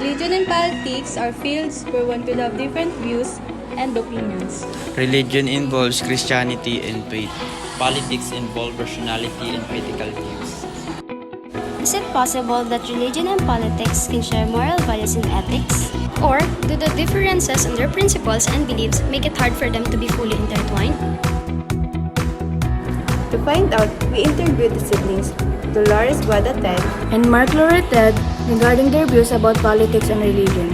Religion and politics are fields where one could have different views and opinions. Religion involves Christianity and faith. Politics involve rationality and critical views. Is it possible that religion and politics can share moral values and ethics? Or do the differences in their principles and beliefs make it hard for them to be fully intertwined? To find out, we interviewed the siblings, Dolores Guadated and Mark Loreted regarding their views about politics and religion.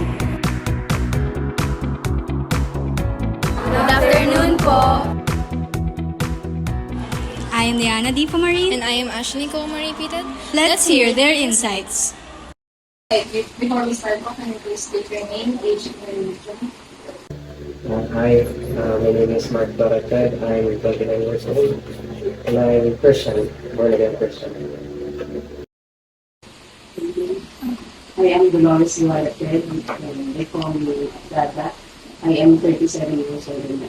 Good afternoon po! I am Diana Di Marie. And I am Ashley Marie Pitet. Let's hear their insights. Before we start, can you please state your name, age, and religion? Hi, my name is Mark Loreted. I'm 29 years old, and I'm Christian, born again Christian. I am Dolores Guadated, and they call me Dada. I am 37 years old, and I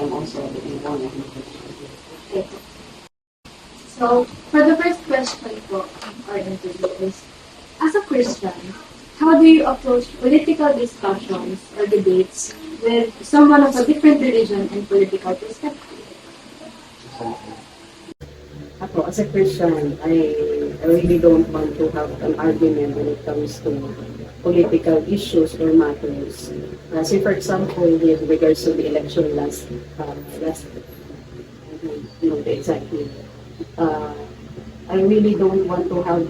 am also a born again Christian. So, for the first question po of our interview is, as a Christian, how do you approach political discussions or debates with someone of a different religion and political perspective? Ako, as a Christian, I really don't want to have an argument when it comes to political issues or matters. Say, for example, with regards to the election last the exact year. I really don't want to have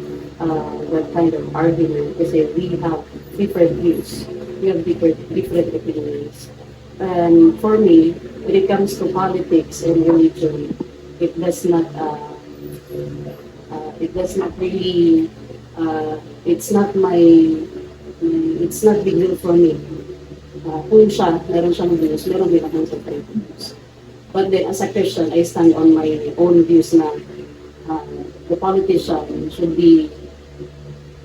that kind of argument because we have different views, we have different opinions. And for me, when it comes to politics and religion, it does not really, it's not big deal for me. Kung meron siyang views, meron din akong separate views. But then, as a Christian, I stand on my own views na the politician should be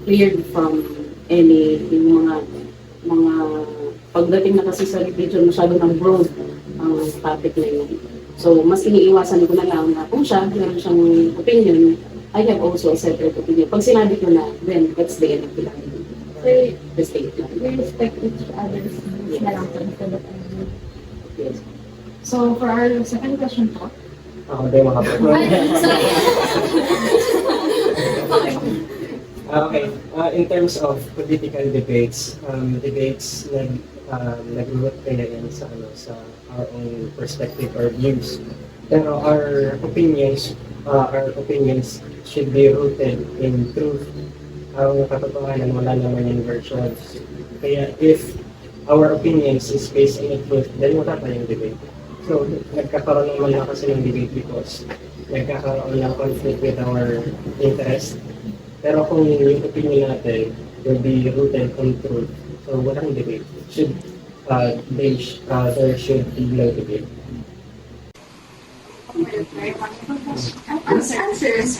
cleared from any mga pagdating na kasi sa religion, masyado ng broad ang topic na yun. So, mas iniiwasan ko na lang na kung meron siyang opinion, I have also a separate opinion. Pag sinabi ko na, then that's the end of the line. The statement. We respect each other's views na lang po instead of Yes. So, for our second question po, Ako din makapag- Okay. In terms of political debates, nag-root kaya yan sa our own perspective or views. Pero our opinions should be rooted in truth. Ang katotohanan, wala naman yung versions. Kaya if our opinions is based on the truth, then wala tayong debate. So, nagkakaroon naman lang kasi ng debate because nagkakaroon ng conflict with our interest. Pero kung yung opinion natin will be rooted on truth, so walang debate. There should be no debate. Answers.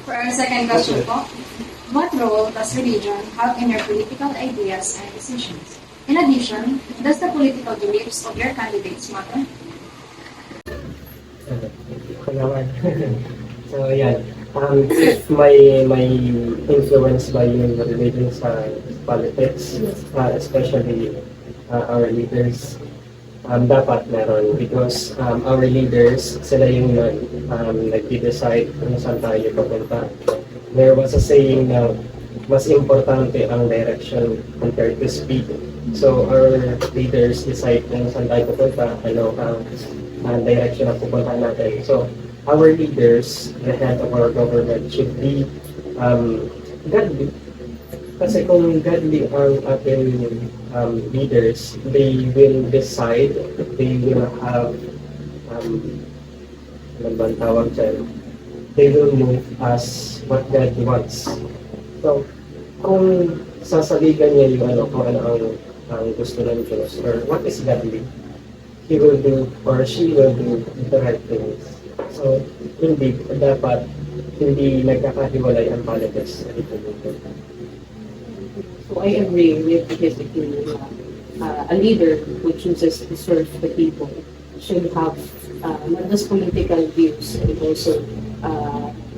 For our second question po, what role does religion have in your political ideas and decisions? In addition, does the political beliefs of your candidates matter? Naman. So, yan. If my influence by yung religion sa politics, especially our leaders, dapat meron because our leaders, sila yung nag-decide kung saan tayo papunta. There was a saying na mas importante ang direction compared to speed. So our leaders decide kung saan tayo pupunta, ano ang direction na pupunta natin. So our leaders, the head of our government, should be godly. Kasi kung godly ang ating leaders, they will decide, they will have, ano bang tawag dyan? They will move as what God wants. So, kung sasaligan niya yung kung ano ang gusto ng Diyos, or what is godly, he will do, or she will do the right things. So, hindi, dapat hindi nagkakahiwalay ang politics sa ito. So I agree with his opinion. A leader who chooses to serve the people should have not just political views, and also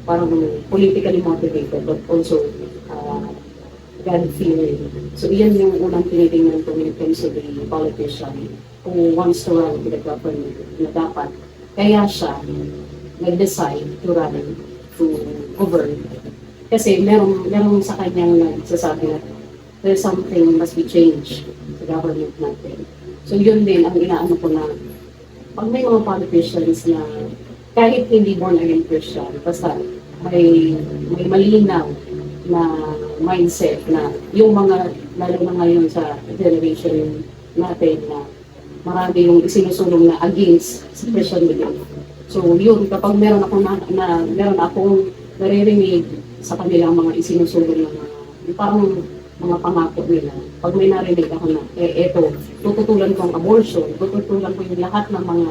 parang politically motivated, but also God-fearing. So iyan yung unang tinitingnan ko when it comes to the politician who wants to run for the government na dapat kaya siya nag-decide to run to govern. Kasi merong sa kanyang nagsasabi na there's something must be changed sa government natin. So yun din ang inaano ko na pag may mga politicians na kahit hindi born again Christian, basta may malinaw na mindset na yung mga, lalo na ngayon sa generation natin na marami yung isinusulong na against sa Christian belief. So yun, kapag meron akong naririnig sa kanilang mga isinusulong na parang mga pangako nila, pag may narinig ako na, eto, tututulan ko ang abortion, tututulan ko yung lahat ng mga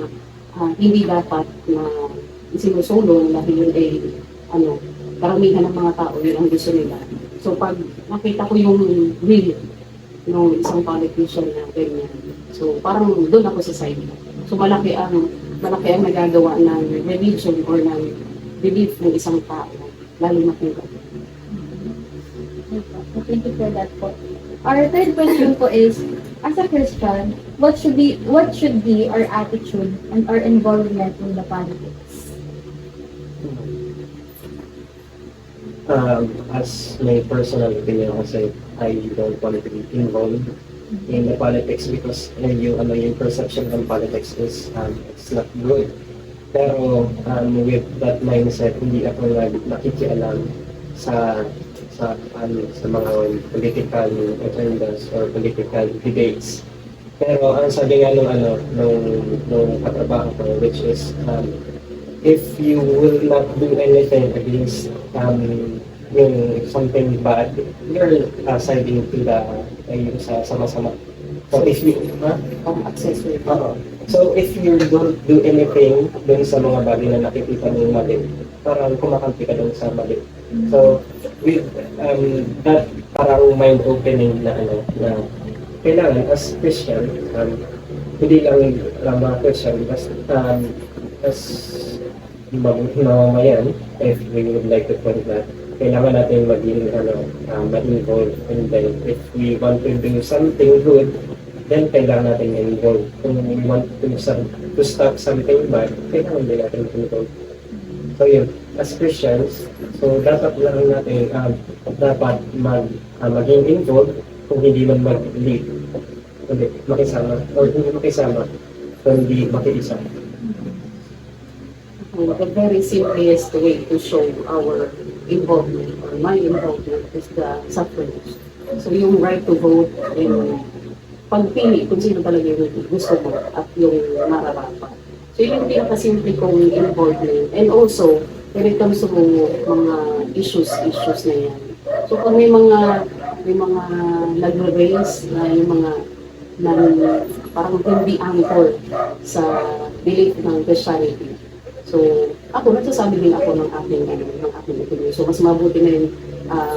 hindi dapat na isinusulong dahil yun ay, karamihan ng mga tao, yun ang gusto nila. So pag nakita ko yung will ng isang politician na ganyan, so parang doon ako sa side. So malaki ang nagagawa ng religion or ng belief ng isang tao, lalo na kung Thank you for that po. Our third question po is, as a Christian, what should be our attitude and our involvement in the politics? As my personal opinion, kasi I don't want to be involved in the politics because yung perception ng politics is it's not good. Pero with that mindset, hindi ako nakikialam sa mga political agendas or political debates. Pero ang sabi nga nung katrabaho ko, which is if you will not do anything against yung something bad, you're siding to yung sa masama. So if you so if you don't do anything dun sa mga bagay na nakikita mo mali, parang kumakampi ka dun sa mali. So with that parang mind opening na kailangan as Christian, hindi lang mga Christian, as mamamayan, if we would like to point that, kailangan natin maging ma-involve, and then if we want to do something good, then kailangan natin involve. Kung we want to stop something bad, kailangan din natin involve. So yun, as Christians, so dapat lang natin dapat maging involved kung hindi man mag-lead, hindi makisama, or hindi makisama, kundi makiisa. The very simplest way to show our involvement or my involvement is the suffrage. So yung right to vote and pagpili kung sino talaga yung gusto mo at yung nararapat. So yun yung pinakasimple kong involvement. And also, when it comes to mga issues na yan. So kung may mga nag-raise na yung mga parang hindi anchor sa belief ng Christianity. So, ako, nagsasabi din ako ng aking opinion. So, mas mabuti na rin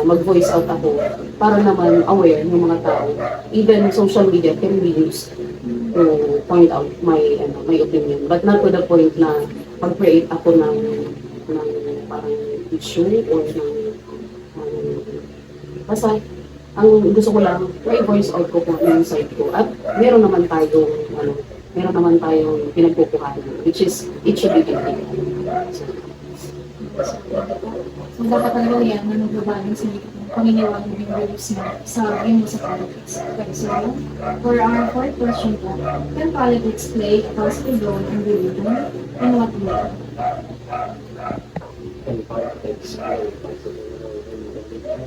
mag-voice out ako para naman aware ng mga tao. Even social media can be used to point out my opinion. But not to the point na mag-create ako ng parang issue or basta, ang gusto ko lang, may voice out ko kung ano yung side ko. At meron naman tayong pinagpupuhanan, which is, it should be different. So, dapat talaga yan na nagbabalance sa panginiwala ng beliefs mo sa politics. Okay, so, for our fourth question po, can politics play a positive role in religion? In what way? And politics play a positive role in religion?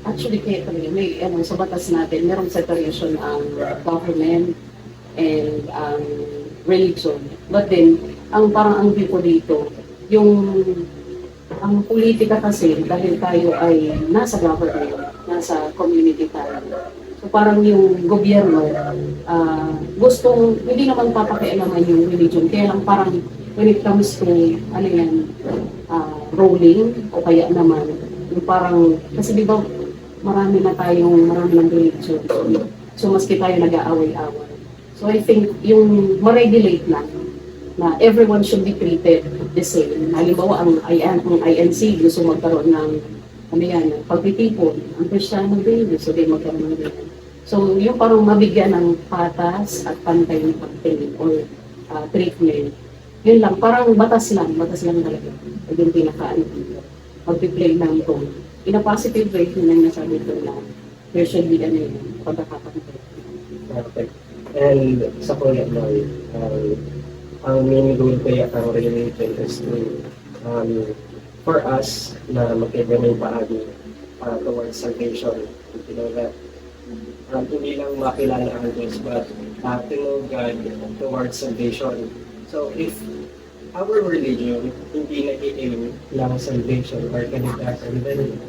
Actually, kaya talaga, may sa batas natin, merong separation ang government and religion. But then, ang view ko dito, ang politika kasi, dahil tayo ay nasa government, nasa community tayo. So parang yung gobyerno, hindi naman papakialaman yung religion, kaya lang parang when it comes to, rolling, o kaya naman, yung parang, kasi di ba marami ng religion. So maski tayo nag-aaway-away. So I think yung ma-regulate lang na everyone should be treated the same. Halimbawa, ang INC gusto magkaroon ng pagtitipon. Ang Kristiyano din gusto din magkaroon ng ganyan. So, yung parang mabigyan ng patas at pantay na pagtingin or treatment. Yun lang, parang batas lang talaga. Yung pinaka magpi-play ng role. In a positive way, yun ang nasabi ko na there should be pagkakapantay. Perfect. And sa kuya mo, ang main goal ko ang religion is to, for us na magkaiba ng paagi towards salvation. You know that hindi lang makilala ang Diyos, but to know God towards salvation. So if our religion hindi nag-aim lang salvation or kaligtasan, then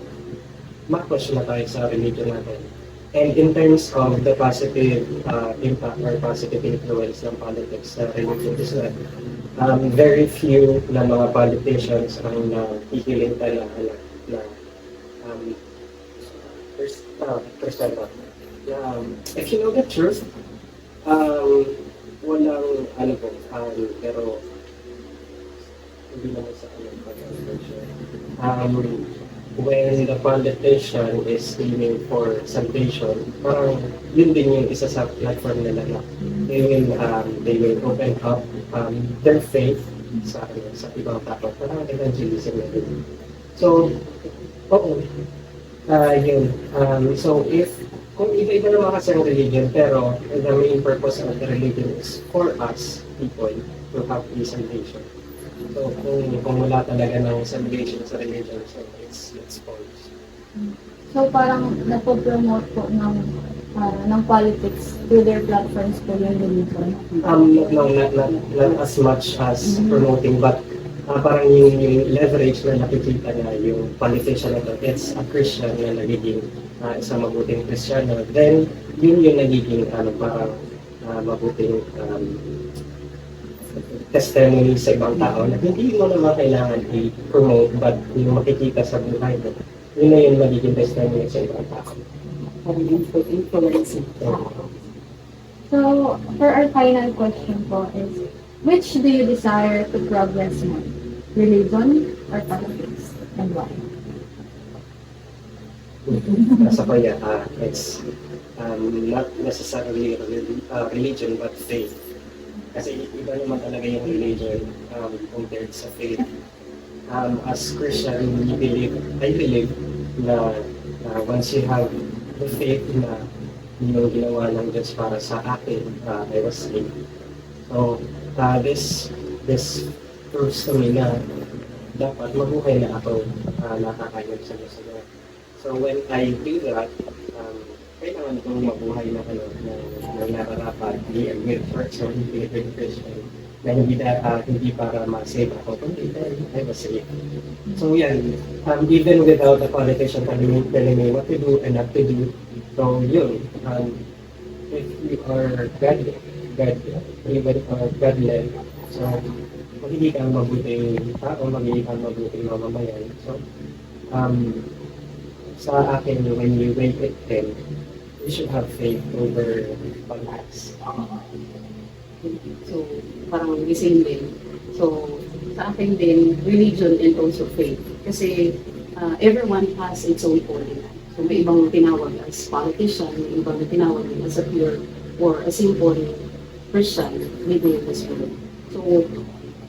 makos na tayo sa religion natin. And in terms of the positive impact or positive influence ng politics sa religion is that very few na mga politicians ang nakikiling talaga na Kristiyano. If you know the truth, walang pero hindi naman sa when the politician is aiming for salvation, parang yun din yung isa sa platform nila na they will open up their faith sa ibang tao. Parang evangelism na din. So, yun. So, kung iba-iba naman kasi ang religion, pero the main purpose of the religion is for us, people, to have a salvation. So, kung wala talaga ng salvation sa religion, so it's false. So parang napopromote po ng politics through their platforms po yung religion? No, not as much as promoting, but parang yung leverage na nakikita na yung politician na to, it's a Christian na nagiging isang mabuting Kristiyano, then yun yung nagiging parang mabuting testimony sa ibang tao na hindi mo naman kailangan i-promote, but yung makikita sa buhay mo, yun na yung magiging testimony sa ibang tao. Influence. So, for our final question po is, which do you desire to progress more? Religion or politics? And why? Sa kaya, it's not necessarily religion but faith. Kasi iba naman talaga yung religion compared sa faith. As Christian, I believe na once you have the faith na yung ginawa ng Diyos para sa akin, I was saved. So, this proves to me na dapat mabuhay na ako nakakayon sa Diyos. So, when I do that, kailangan kong mabuhay na nararapat, be a good person, be a good Christian, na hindi para ma-save ako, kundi I was saved. So yan, even without the politician telling me what to do and not to do, so yun, if you are God-driven or God-led, so magiging kang mabuting tao, magiging kang mabuting mamamayan. So, sa akin, when you weigh it then, you should have faith over politics. So, parang the same din. So, sa akin din, religion and also faith. Kasi everyone has its own calling. So, may ibang tinawag as politician, may ibang tinawag as a pure or a simple Christian living in this world. So,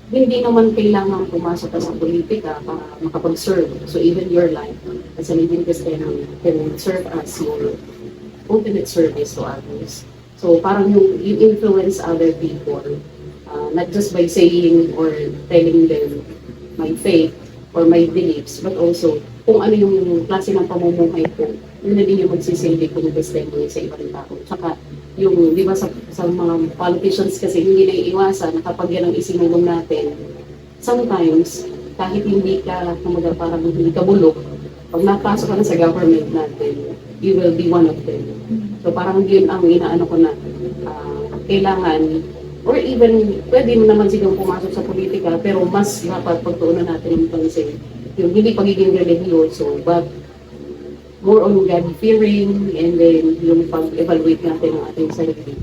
hindi naman kailangan pumasok ka sa politika para makapag-serve. So, even your life as a living Christian can serve as your ultimate service to others. So parang yung influence other people, not just by saying or telling them my faith or my beliefs, but also kung ano yung klase ng pamumuhay ko, yun na din yung magsisilbi kong testimony sa ibang tao. Tsaka yung, di ba sa mga politicians kasi hindi na iiwasan kapag yan ang isinulong natin, sometimes kahit hindi ka, parang hindi ka bulok, pag napasok ka na sa government natin, you will be one of them. So parang yun ang inaano ko na kailangan, or even pwede mo naman silang pumasok sa politika, pero mas dapat pagtuunan natin yung pansin, yung hindi pagiging religyoso, but more on God-fearing, and then yung pag-evaluate natin ng ating sarili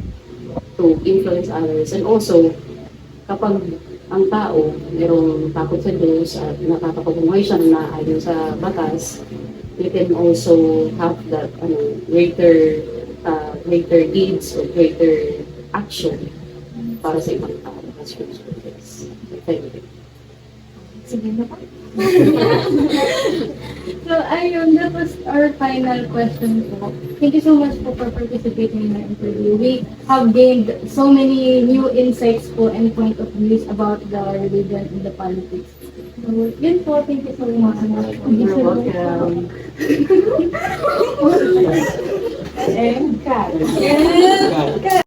to influence others. And also, kapag ang tao mayroong takot sa Diyos at nakakapagumuhay siya na ayon sa batas, you can also have that greater deeds or greater action para sa ibang tao. That's Scripture says. Thank you. Sige na po. So, ayun, that was our final question po. Thank you so much po for participating in our interview. We have gained so many new insights po and point of views about the religion and the politics. So, yun po, thank you so much. You're welcome. And cut.